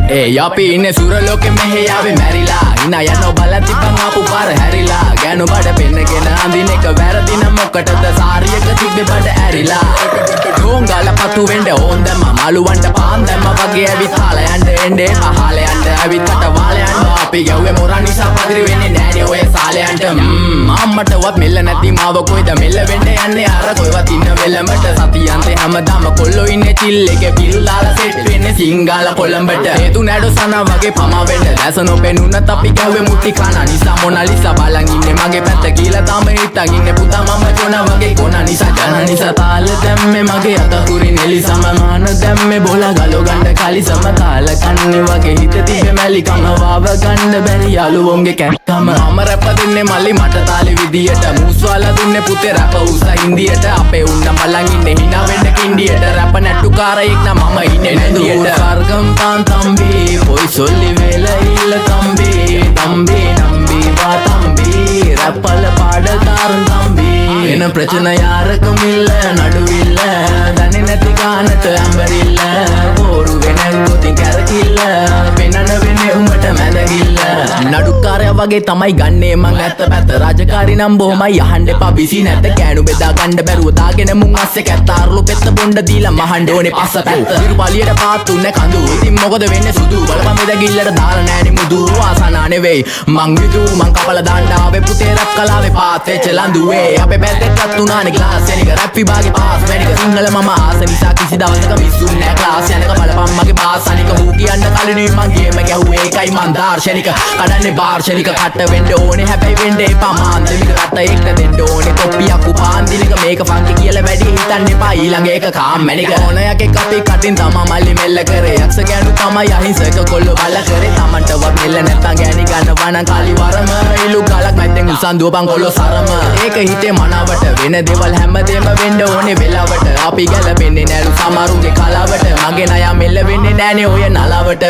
අපි ඉන්නේ සුරලෝකෙ මෙහෙ යාවේ මැරිලා ඉනා යනෝ බලන් තිබ්බන් ආපු පාර හැරිලා ගෑනු බඩ පෙන්නගෙන අඳින එක වැරදි නම් මොකටද සාරියක තිබ්බේ බඩ ඇරිලා ඩෝංගල පතු වෙන්න ඕන් දැම්ම මාළුවන්ට පාන් දැම්ම වගේ ඇවිත් හාල යන්න එන්නේ පහල යන්න ඇවිත් කට වාල යන්න අපි යව්වේ මොරා නිසා පදිරි වෙන්නේ නෑනේ ඔය සාලයන්ට අම්මටවත් මෙල්ල නැති මාව කොයිද මෙල්ල වෙන්න යන්නේ අර කොයිවත් ඉන්න වෙලමට සතියන්තේ හැමදාම කොල්ලෝ ඉන්නේ චිල් එකේ පිරුලාලා සෙට් වෙන්නේ සිංගාල කොළඹට හේතු නැඩෝ සනා වගේ පමා වෙන්න දැස නොපෙනුනත් අපි ගැහුවේ මුටි කන නිසා මොනාලිසා බලන් ඉන්නේ මගේ පැත්ත කියලා තාම හිටන් ඉන්නේ පුතා මම ජොනා වගේ කොනා නිසා ජන නිසා තාල දැම්මේ මගේ අතකුරි නෙලි සමමාන දැම්මේ බෝලා ගලෝ ගන්න කලි සමකාල කන්නේ වගේ හිත තිබෙ මැලිකම වාව ගන්න බැරි යාළුවෝන්ගේ කැක්කම මම රැප දෙන්නේ මල්ලි මට තාලේ විදියට මූස්වාලා දුන්නේ පුතේ රැප උසා ඉන්දියට අපේ උන්න බලන් ඉන්නේ hina වෙන්න කින්ඩියට රැප නැට්ටුකාරයෙක් නම් මම ඉන්නේ නැදියට ස්වර්ගම් පාන් තම්බි போய் சொல்லி வேலை இல்ல தம்பி தம்பி நம்பி வா தம்பி ரப்பல பாடதாரும் தம்பி என்ன பிரச்சனை யாருக்கும் இல்ல நடுவில்ல தனி நெத்தி காணத்து அம்பர் இல்ல ஒரு வெனகுத்தி கரக்கில்ல பெண்ணன වෙන්නේ උඹට මැදගිල්ල නඩුකාරය වගේ තමයි ගන්නේ මං ඇත්ත පැත්ත රාජකාරි නම් බොහොමයි අහන්න එපා බිසි නැත කෑනු බෙදා ගන්න බැරුව දාගෙන මුන් අස්සේ කැත්තාරුළු පෙත්ත බොණ්ඩ දීලා මහන්න ඕනේ පස්ස පැත්ත ඉරුපාලියට පාත්තුන්නේ කඳු ඉතින් මොකද වෙන්නේ සුදු බලපන් මෙදගිල්ලට දාලා නෑනේ මුදු ආසනා නෙවෙයි මං විදු මං කපල දාන්න ආවේ පුතේ රැප් කලාවේ පාත් වෙච්ච ලඳුවේ අපේ පැත්තට තුනානේ ක්ලාස් එනික රැප් විභාගේ පාස් වෙනික සිංහල මම ආස නිසා කිසි දවසක මිස්සුන්නේ නෑ ක්ලාස් යනක බලපන් මගේ පාස් අනික ඌ කියන්න කලිනුයි මං ගේම ගැහුවේ ඒකයි මං දාර්ශනික කඩන්නේ වාර්ෂනික කට වෙන්න ඕනේ හැබැයි වෙන්න එපා මාන්දමික රට එක්ක දෙන්න ඕනේ කොප්පියක් උපාන්දිනික මේක ෆන්කි කියලා වැඩි හිතන්න එපා ඊළඟ එක කාම්මැනික ඕනයක් එක්ක අපි කටින් තමා මල්ලි මෙල්ල කරේ යක්ෂ ගෑනු තමයි අහිංසක කොල්ල බල කරේ තමන්ටවත් මෙල්ල නැත්තම් ගෑණි ගන්නවා නම් කාලි වරම ඉලු ගලක් මැද්දෙන් උසන් දුවපන් කොල්ල සරම ඒක හිතේ මනාවට වෙන දේවල් හැමදේම වෙන්න ඕනේ වෙලාවට අපි ගැලපෙන්නේ නෑලු සමරුගේ කලාවට මගේ නයා මෙල්ල වෙන්නේ නෑනේ ඔය නලාවට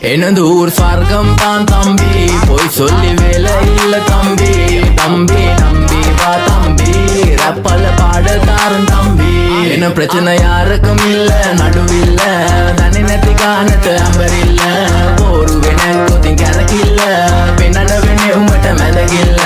එනදූර් ස්වර්ගම් පාන් தம்பி போய் சொல்லி வேலை இல்ல தம்பி தம்பி நம்பி வா தம்பி ரப்பல பாடதாரும் தம்பி என்ன பிரச்சனை யாருக்கும் இல்ல நடுவில்ல தனி நெத்தி காணத்து அம்பர் இல்ல ஒரு வெனகுத்தி கரக்கில்ல பெண்ணன வெண்ணே உம்பட்ட மெதகில்ல